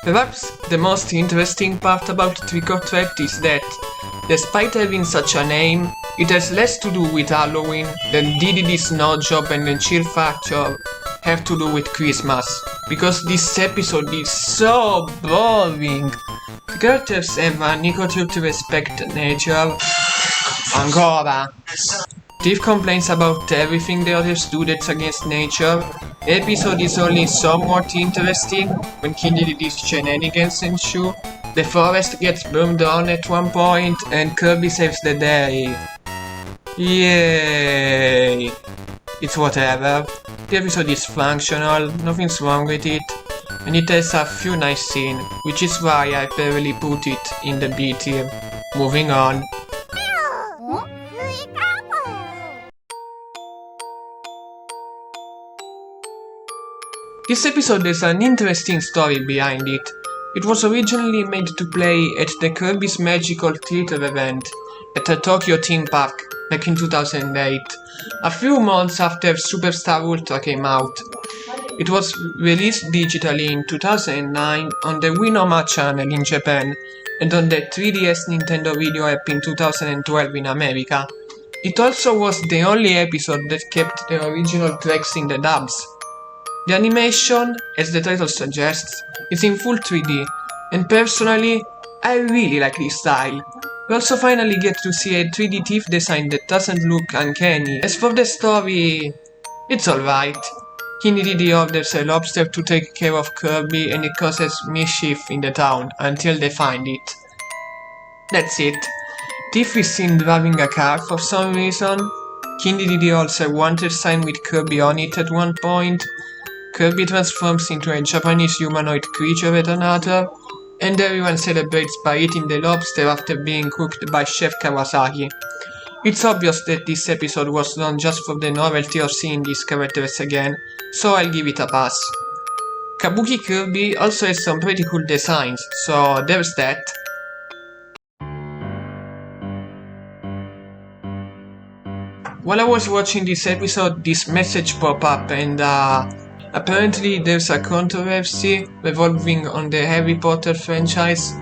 Perhaps the most interesting part about Trick or Treat is that, despite having such a name, it has less to do with Halloween than DDD's Snow Job and the Chill Factor have to do with Christmas, because this episode is so boring. The characters have a nicotine to respect nature. Ancora. Steve complains about everything the others do that's against nature. The episode is only somewhat interesting when DDD's shenanigans ensue. The forest gets burned down at one point and Kirby saves the day. Yay! It's whatever. The episode is functional, nothing's wrong with it, and it has a few nice scenes, which is why I barely put it in the B tier. Moving on. This episode has an interesting story behind it. It was originally made to play at the Kirby's Magical Theater event at the Tokyo theme park back in 2008, a few months after Superstar Ultra came out. It was released digitally in 2009 on the Winoma channel in Japan and on the 3DS Nintendo Video app in 2012 in America. It also was the only episode that kept the original tracks in the dubs. The animation, as the title suggests, is in full 3D, and personally, I really like this style. We also finally get to see a 3D thief design that doesn't look uncanny. As for the story, it's alright. DDD orders a lobster to take care of Kirby and it causes mischief in the town until they find it. That's it. Thief is seen driving a car for some reason. DDD also a wanted sign with Kirby on it at one point. Kirby transforms into a Japanese humanoid creature at another, and everyone celebrates by eating the lobster after being cooked by Chef Kawasaki. It's obvious that this episode was done just for the novelty of seeing these characters again, so I'll give it a pass. Kabuki Kirby also has some pretty cool designs, so there's that. While I was watching this episode, this message popped up and apparently there's a controversy revolving on the Harry Potter franchise,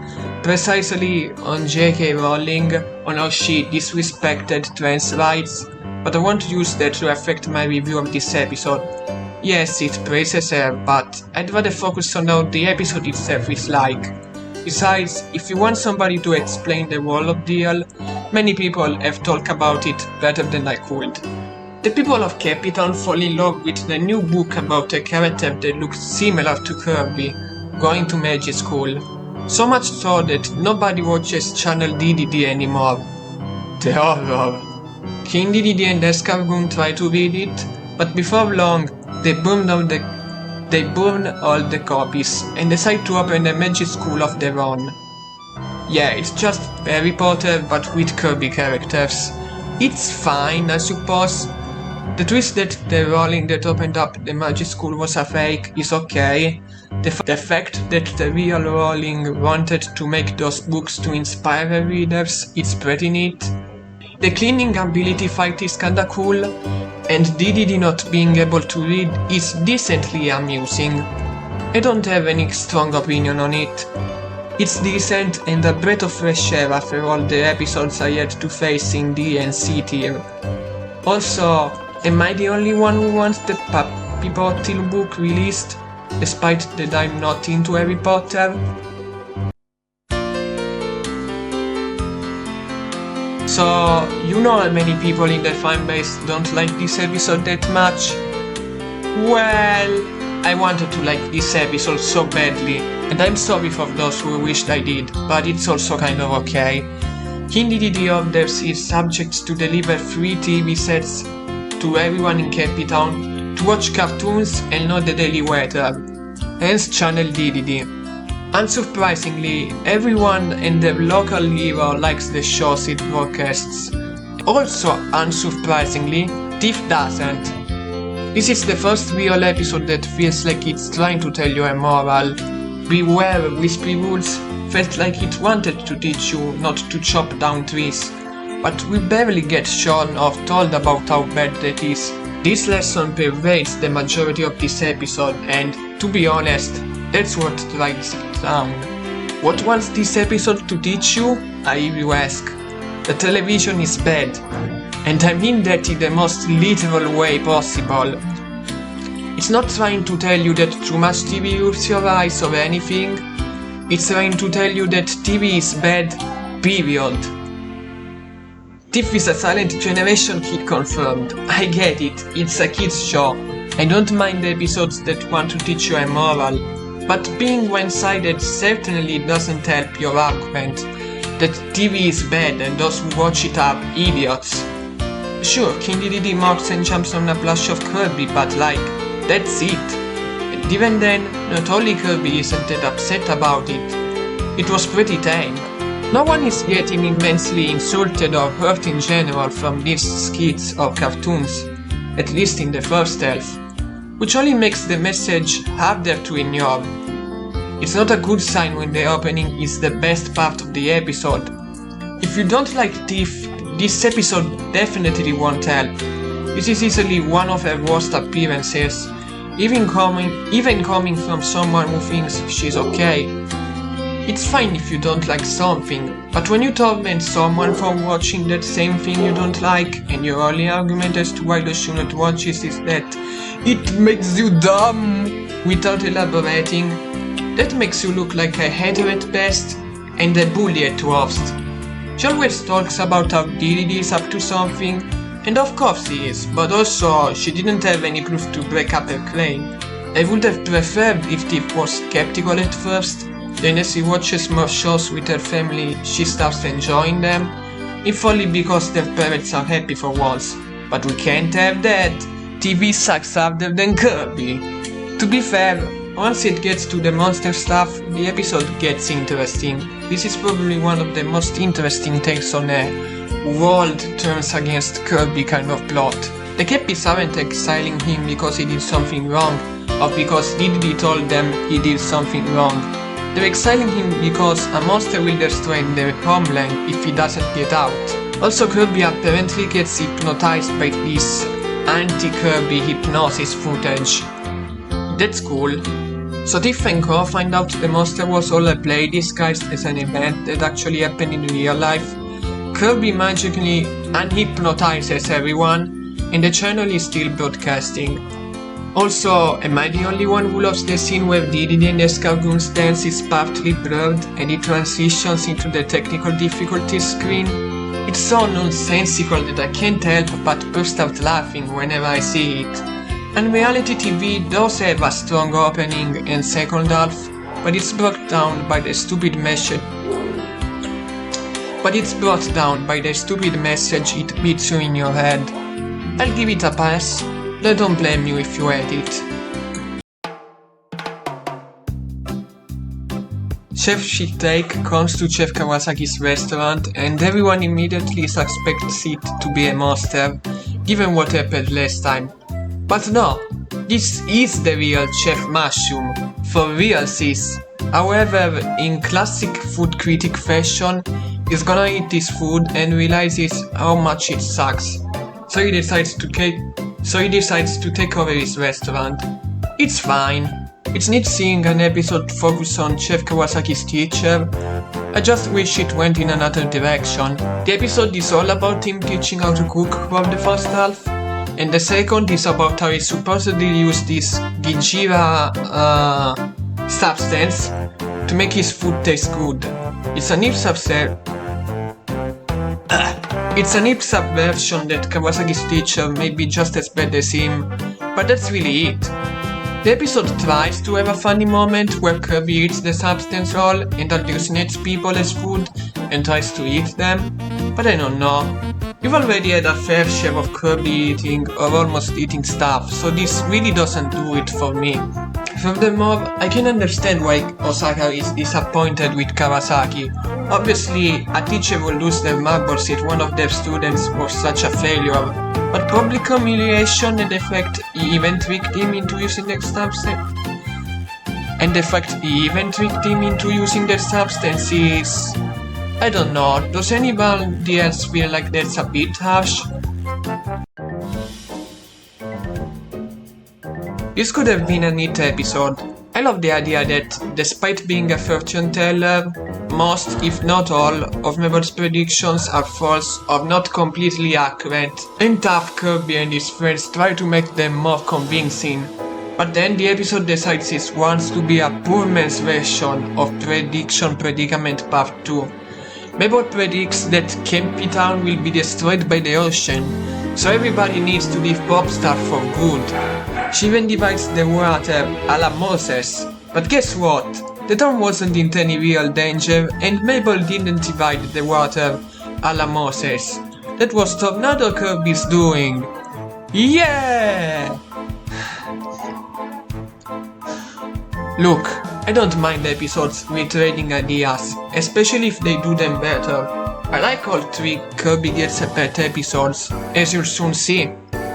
precisely on J.K. Rowling, on how she disrespected trans rights, but I won't use that to affect my review of this episode. Yes, it praises her, but I'd rather focus on how the episode itself is like. Besides, if you want somebody to explain the whole ordeal, many people have talked about it better than I could. The people of Cape Town fall in love with the new book about a character that looks similar to Kirby, going to magic school. So much so that nobody watches Channel DDD anymore. The horror. King DDD and Escargoon try to read it, but before long, they burn all the copies and decide to open a magic school of their own. Yeah, it's just Harry Potter but with Kirby characters. It's fine, I suppose. The twist that the Rowling that opened up the magic school was a fake is okay. The fact that the real Rowling wanted to make those books to inspire her readers is pretty neat. The cleaning ability fight is kinda cool, and DDD not being able to read is decently amusing. I don't have any strong opinion on it. It's decent and a breath of fresh air after all the episodes I had to face in D and C tier. Also, am I the only one who wants the Puppy Bottle book released, despite that I'm not into Harry Potter? So, you know how many people in the fanbase don't like this episode that much? Well, I wanted to like this episode so badly, and I'm sorry for those who wished I did, but it's also kind of okay. King DDD orders his subjects to deliver free TV sets to everyone in Cape Town to watch cartoons and know the daily weather, hence Channel DDD. Unsurprisingly, everyone and their local hero likes the shows it broadcasts. Also unsurprisingly, Thief doesn't. This is the first real episode that feels like it's trying to tell you a moral. Beware, Whispy Rules felt like it wanted to teach you not to chop down trees, but we barely get shown or told about how bad that is. This lesson pervades the majority of this episode and, to be honest, that's what drives it. down. What wants this episode to teach you? I hear you ask. The television is bad. And I mean that in the most literal way possible. It's not trying to tell you that too much TV hurts your eyes or anything. It's trying to tell you that TV is bad, period. Tiff is a silent generation kid confirmed. I get it, it's a kids show. I don't mind the episodes that want to teach you a moral. But being one-sided certainly doesn't help your argument that TV is bad and those who watch it are idiots. Sure, King Dedede mocks and jumps on a plush of Kirby, but like, that's it. And even then, not only Kirby isn't that upset about it. It was pretty tame. No one is getting immensely insulted or hurt in general from these skits or cartoons, at least in the first half, which only makes the message harder to ignore. It's not a good sign when the opening is the best part of the episode. If you don't like Tiff, this episode definitely won't help. This is easily one of her worst appearances, even coming from someone who thinks she's okay. It's fine if you don't like something, but when you torment someone for watching that same thing you don't like, and your only argument as to why they should not watch it is that it makes you dumb without elaborating, that makes you look like a hater at best and a bully at worst. She always talks about how Dedede is up to something, and of course he is, but also she didn't have any proof to back up her claim. I would have preferred if Tiff was skeptical at first, then as she watches more shows with her family she starts enjoying them, if only because their parents are happy for once. But we can't have that. TV sucks harder than Kirby. To be fair, once it gets to the monster stuff, the episode gets interesting. This is probably one of the most interesting takes on a world turns against Kirby kind of plot. The Cappies aren't exiling him because he did something wrong, or because Dedede told them he did something wrong. They're exiling him because a monster will destroy their homeland if he doesn't get out. Also, Kirby apparently gets hypnotized by this anti-Kirby hypnosis footage. That's cool. So Tiff and Co find out the monster was all a play disguised as an event that actually happened in real life. Kirby magically unhypnotizes everyone, and the channel is still broadcasting. Also, am I the only one who loves the scene where Dedede and Escargoon's dance is partly blurred and it transitions into the technical difficulties screen? It's so nonsensical that I can't help but burst out laughing whenever I see it. And reality TV does have a strong opening and second half, but it's brought down by the stupid message. It beats you in your head. I'll give it a pass. I don't blame you if you hate it. Chef Shitake comes to Chef Kawasaki's restaurant and everyone immediately suspects it to be a monster, given what happened last time. But no, this is the real Chef Mushroom, for real sis. However, in classic food critic fashion, he's gonna eat this food and realizes how much it sucks. So he decides to take over his restaurant. It's fine. It's neat seeing an episode focus on Chef Kawasaki's teacher. I just wish it went in another direction. The episode is all about him teaching how to cook for the first half, and the second is about how he supposedly used this Gijira substance to make his food taste good. It's a neat subversion that Kawasaki's teacher may be just as bad as him, but that's really it. The episode tries to have a funny moment where Kirby eats the substance roll and hallucinates people as food and tries to eat them, but I don't know. You've already had a fair share of Kirby eating or almost eating stuff, so this really doesn't do it for me. Furthermore, I can understand why Osaka is disappointed with Kawasaki. Obviously, a teacher will lose their marbles if one of their students was such a failure, but public humiliation and the fact he even tricked him into using their substance. is... I don't know, does anybody else feel like that's a bit harsh? This could have been a neat episode. I love the idea that, despite being a fortune teller, most, if not all, of Mabel's predictions are false or not completely accurate, and tough Kirby and his friends try to make them more convincing. But then the episode decides it wants to be a poor man's version of Prediction Predicament Part 2. Mabel predicts that Campy Town will be destroyed by the ocean, so everybody needs to leave Popstar for good. She even divides the water a la Moses. But guess what? The town wasn't in any real danger, and Mabel didn't divide the water a la Moses. That was Tornado Kirby's doing. Yeah! Look, I don't mind episodes retrading ideas, especially if they do them better. I like all 3 Kirby Gets a Pet episodes, as you'll soon see.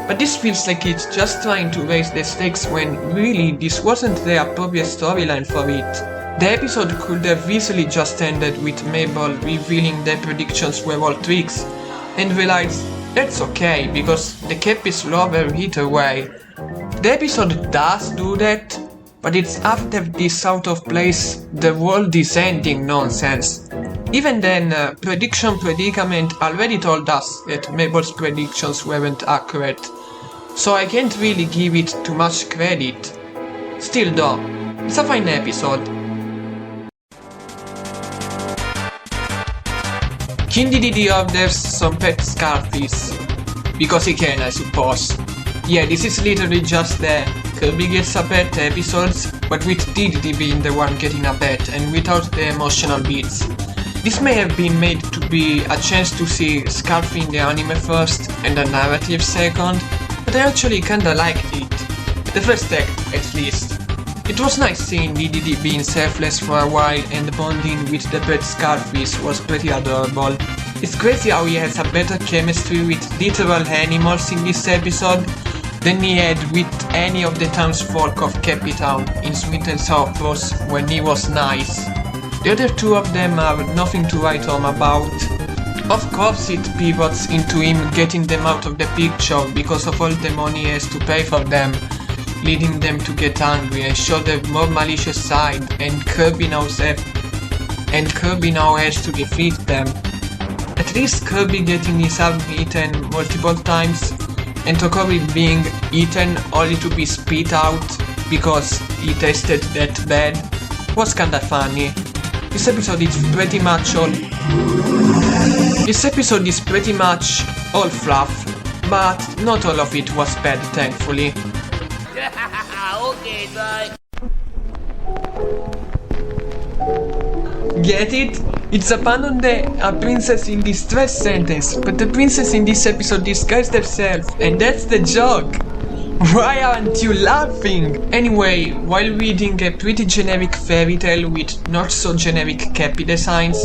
But this feels like it's just trying to raise the stakes when, really, this wasn't the appropriate storyline for it. The episode could have easily just ended with Mabel revealing their predictions were all tricks, and realized that's okay because the Cappies love her either way. The episode does do that, but it's after this out of place, the world is ending nonsense. Even then, Prediction Predicament already told us that Mabel's predictions weren't accurate, so I can't really give it too much credit. Still though, it's a fine episode. Kindy orders some pet scarfies, because he can, I suppose. Yeah, this is literally just the Kirby Gets a Pet episodes, but with DDD being the one getting a pet and without the emotional beats. This may have been made to be a chance to see Scarfy in the anime first and a narrative second, but I actually kinda liked it. The first act, at least. It was nice seeing DDD being selfless for a while and bonding with the pet Scarfies was pretty adorable. It's crazy how he has a better chemistry with literal animals in this episode than he had with any of the townsfolk of Campy Town in Smith and Southros when he was nice. The other 2 of them are nothing to write home about. Of course it pivots into him getting them out of the picture because of all the money he has to pay for them, leading them to get angry and show their more malicious side, and Kirby now has to defeat them. At least Kirby getting his arm eaten multiple times, and Tokori being eaten only to be spit out because he tasted that bad, was kinda funny. This episode is pretty much all fluff, but not all of it was bad, thankfully. Okay, bye. Get it? It's abandoned a princess in distress sentence, but the princess in this episode disguised herself, and that's the joke. Why aren't you laughing? Anyway, while reading a pretty generic fairy tale with not so generic Cappy designs,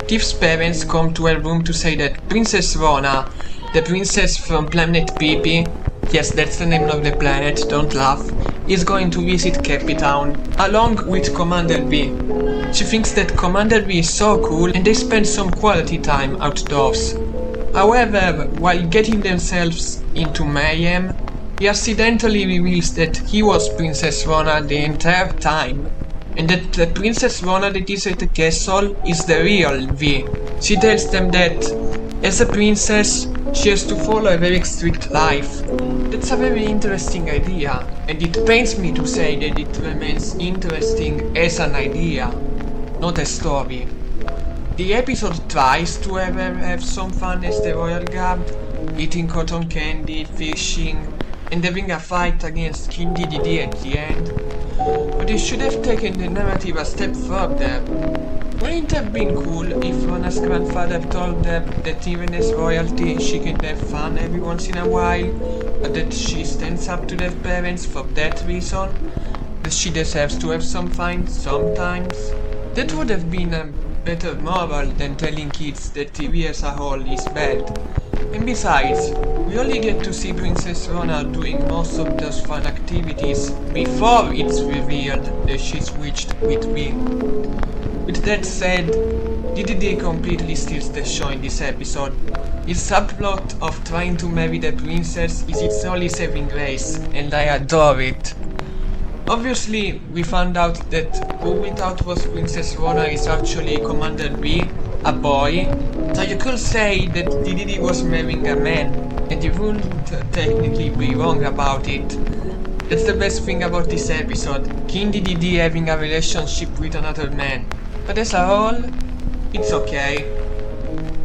Tiff's parents come to her room to say that Princess Rona, the princess from planet Pee-Pee, yes, that's the name of the planet, don't laugh, is going to visit Cappy Town, along with Commander V. She thinks that Commander V is so cool and they spend some quality time outdoors. However, while getting themselves into mayhem, he accidentally reveals that he was Princess Rona the entire time, and that the Princess Rona that is at the castle is the real V. She tells them that, as a princess, she has to follow a very strict life. That's a very interesting idea, and it pains me to say that it remains interesting as an idea, not a story. The episode tries to have some fun as the Royal Guard, eating cotton candy, fishing, and having a fight against King DDD at the end. But they should have taken the narrative a step further. Wouldn't it have been cool if Rona's grandfather told her that even as royalty she can have fun every once in a while, but that she stands up to their parents for that reason? That she deserves to have some fun sometimes? That would have been a better moral than telling kids that TV as a whole is bad. And besides, we only get to see Princess Rona doing most of those fun activities before it's revealed that she switched with me. With that said, DDD completely steals the show in this episode. His subplot of trying to marry the princess is its only saving grace, and I adore it. Obviously, we found out that who we thought was Princess Rona is actually Commander B, a boy. So you could say that DDD was marrying a man, and you wouldn't technically be wrong about it. That's the best thing about this episode, King DDD having a relationship with another man. But as a whole, it's okay.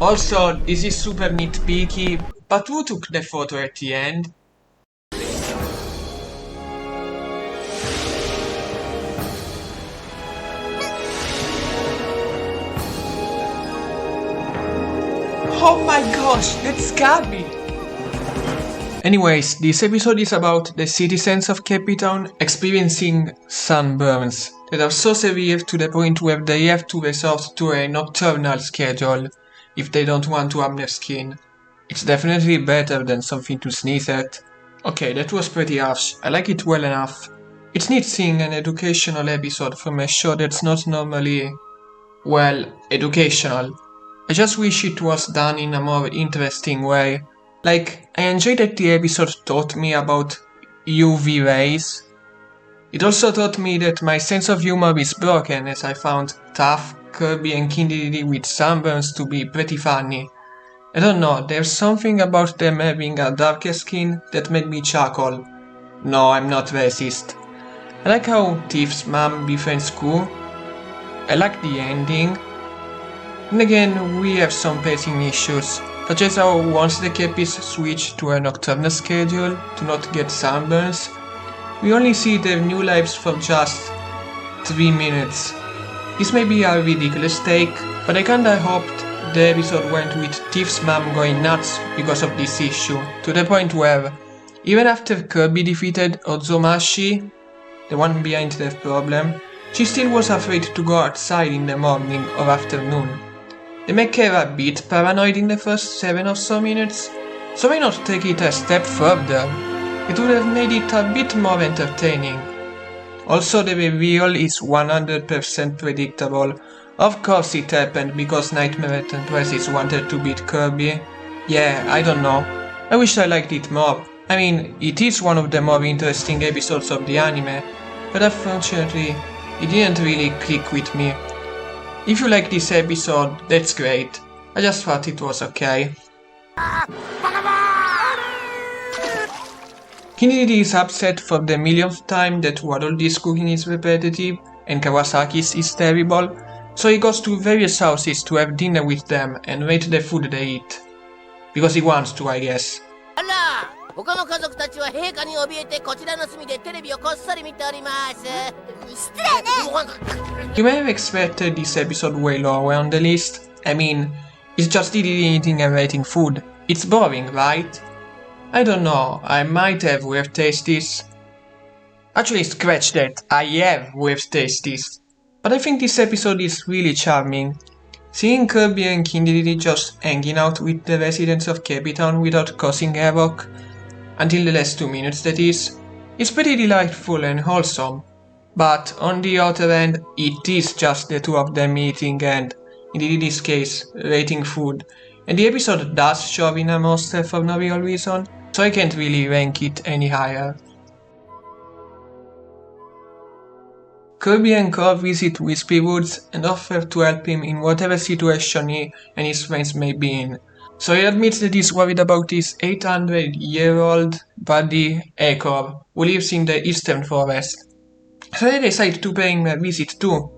Also, this is super nitpicky, but who took the photo at the end? Oh my gosh, that's Kirby! Anyways, this episode is about the citizens of Cape Town experiencing sunburns that are so severe to the point where they have to resort to a nocturnal schedule if they don't want to harm their skin. It's definitely better than something to sneeze at. Okay, that was pretty harsh. I like it well enough. It's neat seeing an educational episode from a show that's not normally, well, educational. I just wish it was done in a more interesting way. Like, I enjoyed that the episode taught me about UV rays. It also taught me that my sense of humor is broken, as I found Tough, Kirby and King Dedede with sunburns to be pretty funny. I don't know, there's something about them having a darker skin that made me chuckle. No, I'm not racist. I like how Tiff's mom befriends Ku. I like the ending. And again, we have some pacing issues, such as how once the Cappies switch to a nocturnal schedule to not get sunburns, we only see their new lives for just 3 minutes. This may be a ridiculous take, but I kinda hoped the episode went with Tiff's mom going nuts because of this issue, to the point where, even after Kirby defeated Ozomashi, the one behind the problem, she still was afraid to go outside in the morning or afternoon. They make her a bit paranoid in the first 7 or so minutes, so why not take it a step further? It would have made it a bit more entertaining. Also, the reveal is 100% predictable. Of course it happened because Nightmare Enterprises wanted to beat Kirby. Yeah, I don't know. I wish I liked it more. I mean, it is one of the more interesting episodes of the anime, but unfortunately, it didn't really click with me. If you like this episode, that's great. I just thought it was okay. Kennedy is upset for the millionth time that Waddle-Dee's cooking is repetitive and Kawasaki's is terrible, so he goes to various houses to have dinner with them and rate the food they eat. Because he wants to, I guess. You may have expected this episode way lower on the list. I mean, it's just Didi eating and rating food. It's boring, right? I don't know, I might have with tasties. Actually, scratch that, I have with tasties. But I think this episode is really charming. Seeing Kirby and King Dedede just hanging out with the residents of Cape Town without causing havoc, until the last 2 minutes that is pretty delightful and wholesome. But on the other hand, it is just the two of them eating and, in Dedede's case, rating food. And the episode does show in a monster for no real reason, so I can't really rank it any higher. Kirby and Co visit Wispy Woods and offer to help him in whatever situation he and his friends may be in. So he admits that he's worried about his 800-year-old buddy Akor, who lives in the eastern forest. So they decide to pay him a visit too,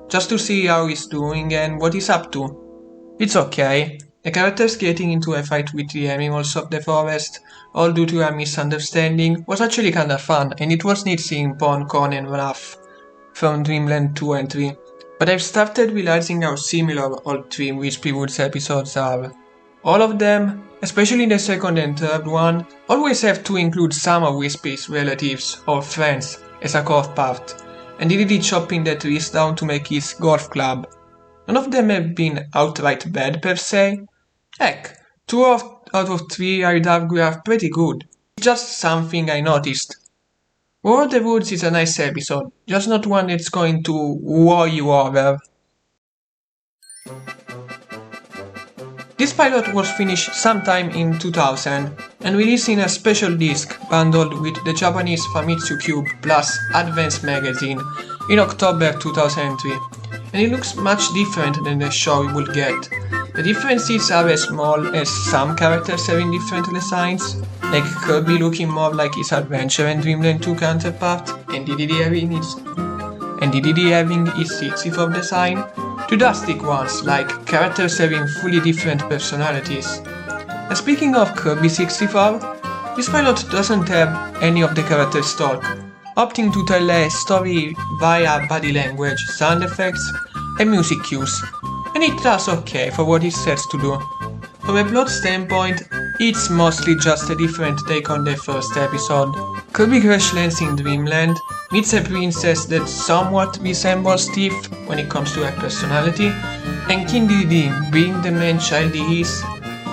just to see how he's doing and what he's up to. It's okay. The characters getting into a fight with the animals of the forest, all due to a misunderstanding, was actually kinda fun, and it was neat seeing Pon, Con and Raph from Dreamland 2 and 3. But I've started realizing how similar all 3 Wispy Woods episodes are. All of them, especially the second and third one, always have to include some of Wispy's relatives or friends as a core part, and Dedede chopping the trees down to make his golf club. None of them have been outright bad per se. Heck, 2 out of 3 I'd argue are pretty good. It's just something I noticed. War of the Woods is a nice episode, just not one that's going to wow you over. This pilot was finished sometime in 2000. and releasing a special disc bundled with the Japanese Famitsu Cube plus Advance magazine in October 2003, and it looks much different than the show we will get. The differences are as small as some characters having different designs, like Kirby looking more like his Adventure and Dreamland 2 counterpart, and DDD having his 64 design, to drastic ones like characters having fully different personalities. And speaking of Kirby 64, this pilot doesn't have any of the characters' talk, opting to tell a story via body language, sound effects, and music cues, and it does okay for what it sets to do. From a plot standpoint, it's mostly just a different take on the first episode. Kirby crash lands in Dreamland, meets a princess that somewhat resembles Steve when it comes to her personality, and King DDD, being the man child he is,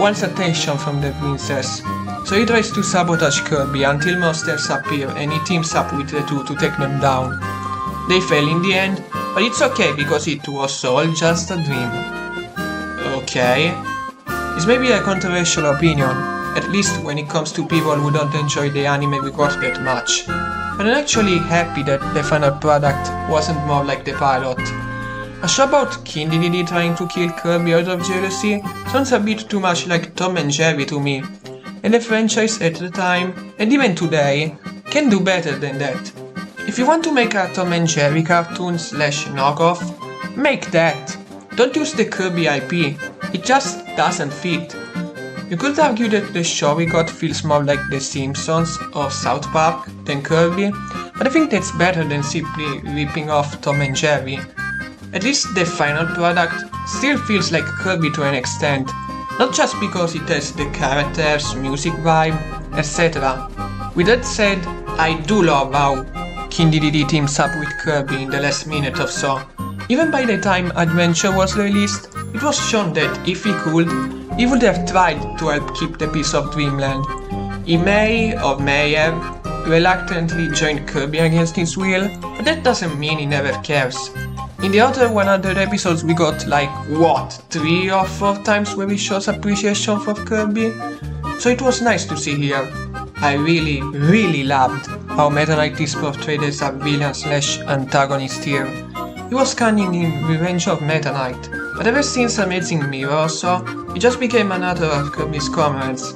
wants attention from the princess. So he tries to sabotage Kirby until monsters appear and he teams up with the two to take them down. They fail in the end, but it's okay because it was all just a dream. Okay. This may be a controversial opinion, at least when it comes to people who don't enjoy the anime we got that much. But I'm actually happy that the final product wasn't more like the pilot. A show about King DDD trying to kill Kirby out of jealousy sounds a bit too much like Tom and Jerry to me, and the franchise at the time, and even today, can do better than that. If you want to make a Tom and Jerry cartoon / knockoff, make that. Don't use the Kirby IP, it just doesn't fit. You could argue that the show we got feels more like The Simpsons or South Park than Kirby, but I think that's better than simply ripping off Tom and Jerry. At least the final product still feels like Kirby to an extent, not just because it has the characters, music vibe, etc. With that said, I do love how King DDD teams up with Kirby in the last minute or so. Even by the time Adventure was released, it was shown that if he could, he would have tried to help keep the peace of Dreamland. He may or may have reluctantly joined Kirby against his will, but that doesn't mean he never cares. In the other 100 episodes we got like, what, 3 or 4 times where he shows appreciation for Kirby? So it was nice to see here. I really loved how Meta Knight is portrayed as a villain / antagonist here. He was cunning in Revenge of Meta Knight, but ever since Amazing Mirror or so, he just became another of Kirby's comrades.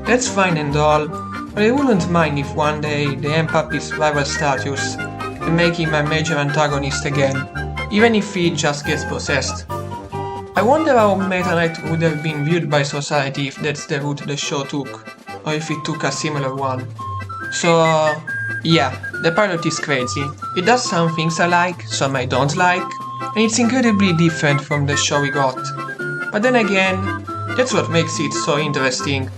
That's fine and all, but I wouldn't mind if one day they amp up his rival status and make him a major antagonist again, even if he just gets possessed. I wonder how Meta Knight would have been viewed by society if that's the route the show took, or if it took a similar one. So, yeah, the pilot is crazy. It does some things I like, some I don't like, and it's incredibly different from the show we got. But then again, that's what makes it so interesting.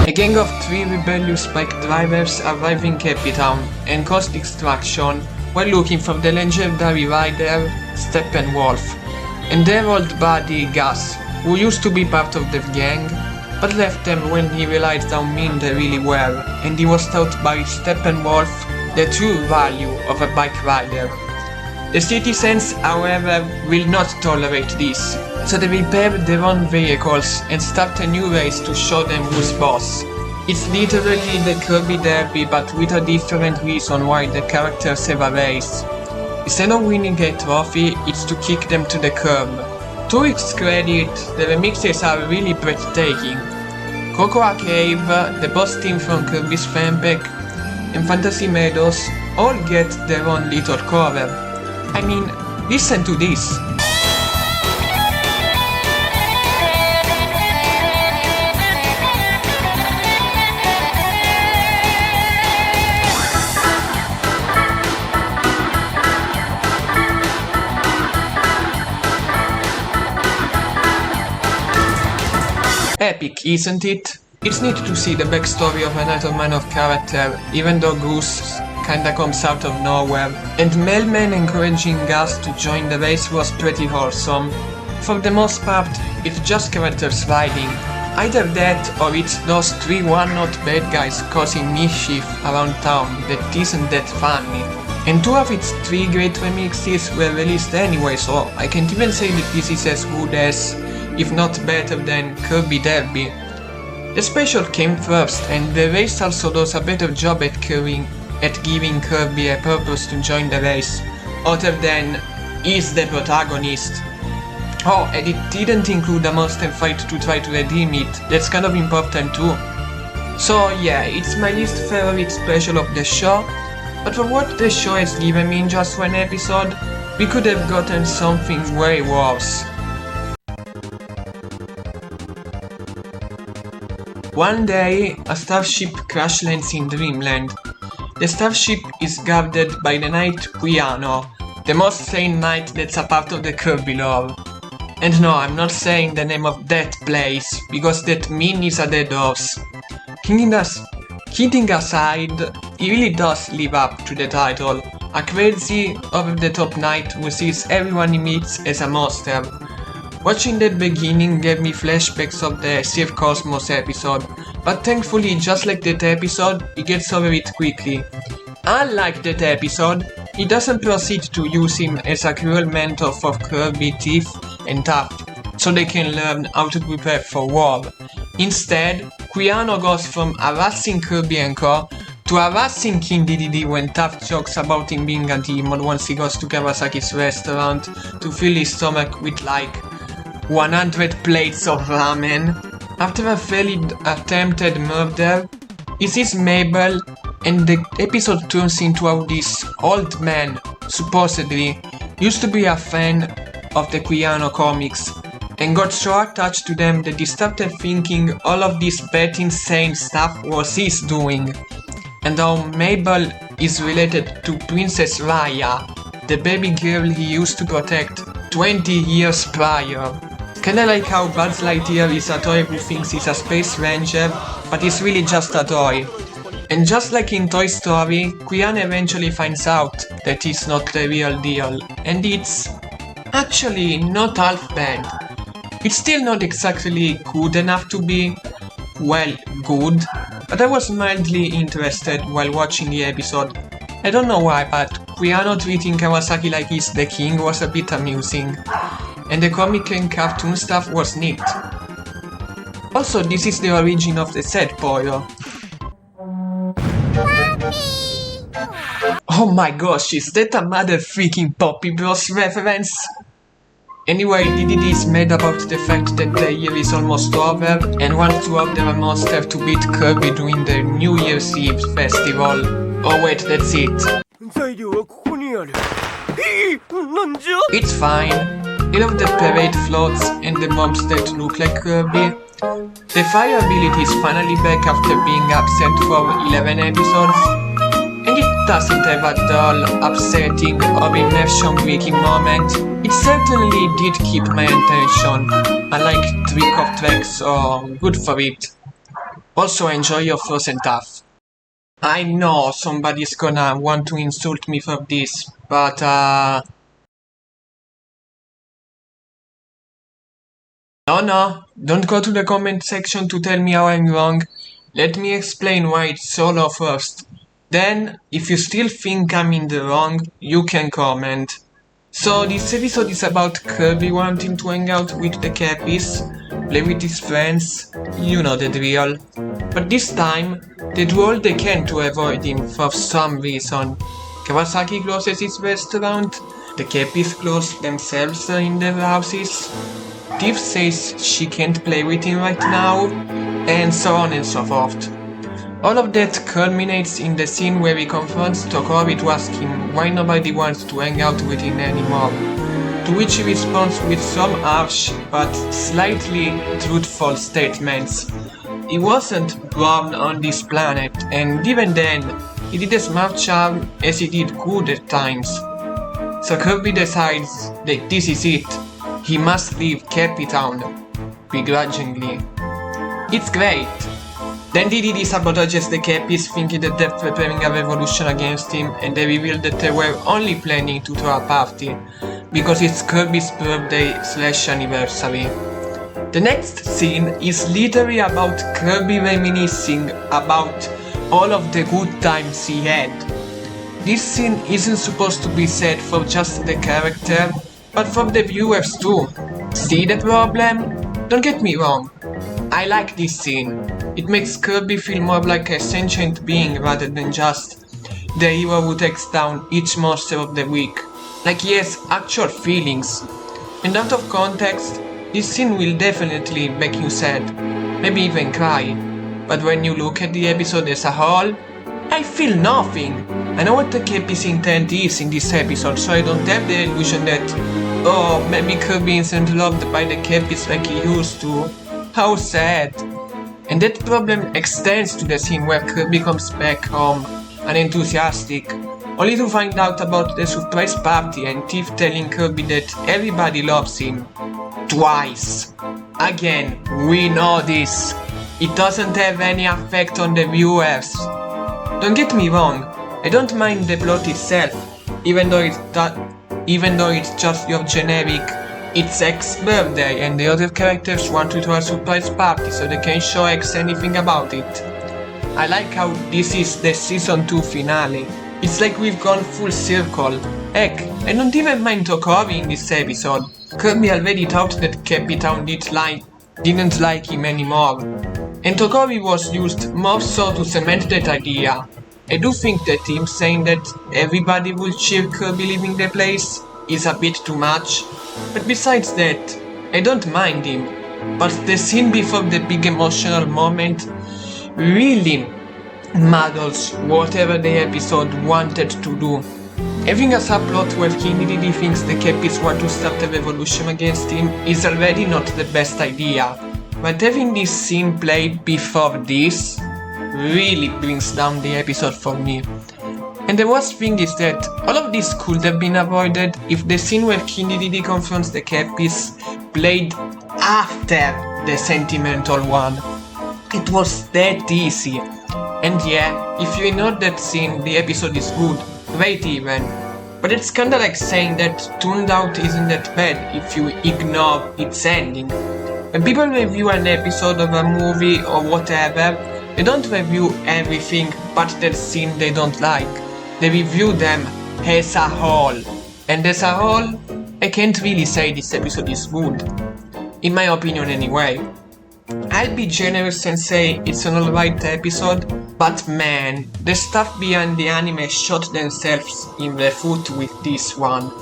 A gang of 3 rebellious bike drivers arrive in Cape Town and cause destruction while looking for the legendary rider Steppenwolf and their old buddy Gus, who used to be part of the gang, but left them when he realized how mean they really were, and he was taught by Steppenwolf the true value of a bike rider. The citizens, however, will not tolerate this, so they repair their own vehicles and start a new race to show them who's boss. It's literally the Kirby Derby, but with a different reason why the characters have a race. Instead of winning a trophy, it's to kick them to the curb. To its credit, the remixes are really breathtaking. Cocoa Cave, the boss team from Kirby's Fanpack, and Fantasy Meadows all get their own little cover. I mean, listen to this. Epic, isn't it? It's neat to see the backstory of another man of character, even though Goose kinda comes out of nowhere, and Mailman encouraging Gus to join the race was pretty wholesome. For the most part, it's just characters riding. Either that or it's those 3 one-note bad guys causing mischief around town that isn't that funny. and 2 of its 3 great remixes were released anyway, so I can't even say that this is as good as, if not better than, Kirby Derby. The special came first, and the race also does a better job at giving Kirby a purpose to join the race, other than he's the protagonist. Oh, and it didn't include a monster fight to try to redeem it, that's kind of important too. So yeah, it's my least favorite special of the show, but for what the show has given me in just 1 episode, we could have gotten something way worse. One day, a starship crash lands in Dreamland. The starship is guarded by the knight Quiano, the most sane knight that's a part of the Kirby lore. And no, I'm not saying the name of that place, because that means a dead horse. Kidding aside, he really does live up to the title, a crazy, over-the-top knight who sees everyone he meets as a monster. Watching that beginning gave me flashbacks of the Sea of Cosmos episode, but thankfully, just like that episode, he gets over it quickly. Unlike that episode, he doesn't proceed to use him as a cruel mentor for Kirby, Tiff, and Taft, so they can learn how to prepare for war. Instead, Quiano goes from harassing Kirby and Co. to harassing King DDD when Taft jokes about him being a demon once he goes to Kawasaki's restaurant to fill his stomach with like 100 plates of ramen. After a failed attempted murder, he sees Mabel, and the episode turns into how this old man, supposedly, used to be a fan of the Quiano comics, and got so attached to them that he started thinking all of this bad insane stuff was his doing, and how Mabel is related to Princess Raya, the baby girl he used to protect 20 years prior. Kinda like how Buzz Lightyear is a toy who thinks he's a space ranger, but is really just a toy. And just like in Toy Story, Quiano eventually finds out that he's not the real deal, and it's actually not half bad. It's still not exactly good enough to be, well, good, but I was mildly interested while watching the episode. I don't know why, but Quiano treating Kawasaki like he's the king was a bit amusing, and the comic and cartoon stuff was neat. Also, this is the origin of the set Poyo. Oh my gosh, is that a mother freaking Poppy Bros reference? Anyway, DDD is mad about the fact that the year is almost over and wants to order a monster to beat Kirby during the New Year's Eve festival. Oh wait, that's it. It's fine. I love the parade floats and the mobs that look like Kirby. The fire ability is finally back after being absent for 11 episodes, and it doesn't have a dull, upsetting or immersion-breaking moment. It certainly did keep my attention, unlike Trick of Tracks, so good for it. Also enjoy your frozen tough. I know somebody's gonna want to insult me for this, but No, don't go to the comment section to tell me how I'm wrong. Let me explain why it's solo first. Then, if you still think I'm in the wrong, you can comment. So this episode is about Kirby wanting to hang out with the Cappies, play with his friends, you know the drill. But this time, they do all they can to avoid him for some reason. Kawasaki closes his restaurant, the Cappies close themselves in their houses, Tiff says she can't play with him right now, and so on and so forth. All of that culminates in the scene where he confronts Tokori to ask him why nobody wants to hang out with him anymore, to which he responds with some harsh but slightly truthful statements. He wasn't born on this planet, and even then, he did as much harm as he did good at times. So Kirby decides that this is it. He must leave Cappy Town, begrudgingly. It's great. Then DDD sabotages the Cappies, thinking that they're preparing a revolution against him, and they reveal that they were only planning to throw a party, because it's Kirby's birthday/anniversary. The next scene is literally about Kirby reminiscing about all of the good times he had. This scene isn't supposed to be said for just the character, but for the viewers too. See the problem? Don't get me wrong. I like this scene. It makes Kirby feel more like a sentient being rather than just the hero who takes down each monster of the week. Like he has actual feelings. And out of context, this scene will definitely make you sad, maybe even cry. But when you look at the episode as a whole, I feel nothing. I know what TAKirby's intent is in this episode, so I don't have the illusion that, oh, maybe Kirby isn't loved by the Kirbys like he used to. How sad. And that problem extends to the scene where Kirby comes back home, unenthusiastic, only to find out about the surprise party and Tiff telling Kirby that everybody loves him. Twice. Again, we know this. It doesn't have any effect on the viewers. Don't get me wrong, I don't mind the plot itself, even though it's just your generic "it's X's birthday" and the other characters want to throw a surprise party so they can show X anything about it. I like how this is the season 2 finale. It's like we've gone full circle. Heck, I don't even mind TAKirby in this episode. Kirby already thought that Capitan didn't like him anymore. And TAKirby was used more so to cement that idea. I do think that him saying that everybody will cheer Kirby leaving the place is a bit too much. But besides that, I don't mind him. But the scene before the big emotional moment really muddles whatever the episode wanted to do. Having a subplot where Kirby thinks the Kirbys want to start a revolution against him is already not the best idea, but having this scene played before this really brings down the episode for me. And the worst thing is that all of this could have been avoided if the scene where Kirby confronts the Kirbys played after the sentimental one. It was that easy. And yeah, if you ignore that scene, the episode is good, great even. But it's kinda like saying that Turned Out isn't that bad if you ignore its ending. When people review an episode of a movie or whatever, they don't review everything but that scene they don't like. They review them as a whole. And as a whole, I can't really say this episode is good. In my opinion anyway. I'll be generous and say it's an alright episode, but man, the stuff behind the anime shot themselves in the foot with this one.